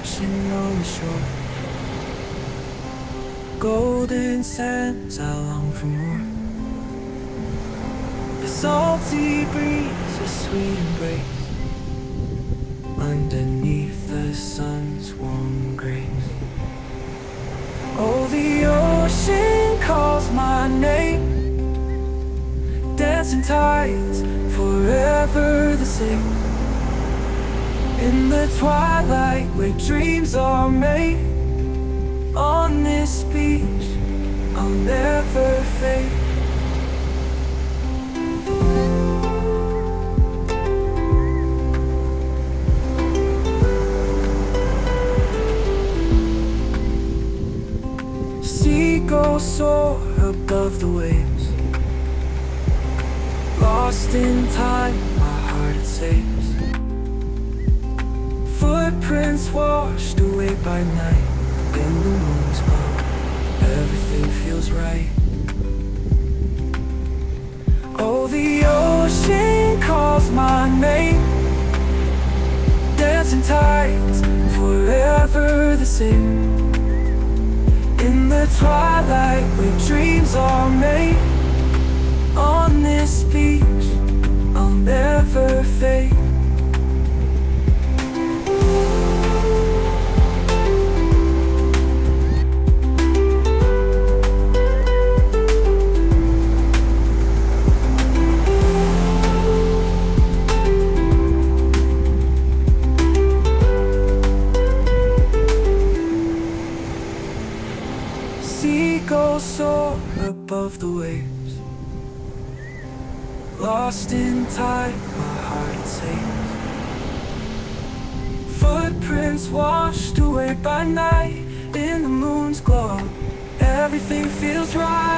washing on the shore. Golden sands, I long for more. The salty breeze, a sweet embrace underneath the sun's warm grace. Oh, the ocean calls my name, dancing tides, forever the same. In the twilight where dreams are made, on this beach I'll never fade. Seagulls soar above the waves, lost in time, my heart it saves. Footprints washed away by night, in the moon's glow, everything feels right. Oh, the ocean calls my name, dancing tides, forever the same. In the twilight where dreams are made, on this beach I'll never fade. Seagulls soar above the waves, lost in time, my heart it saves. Footprints washed away by night, in the moon's glow, everything feels right.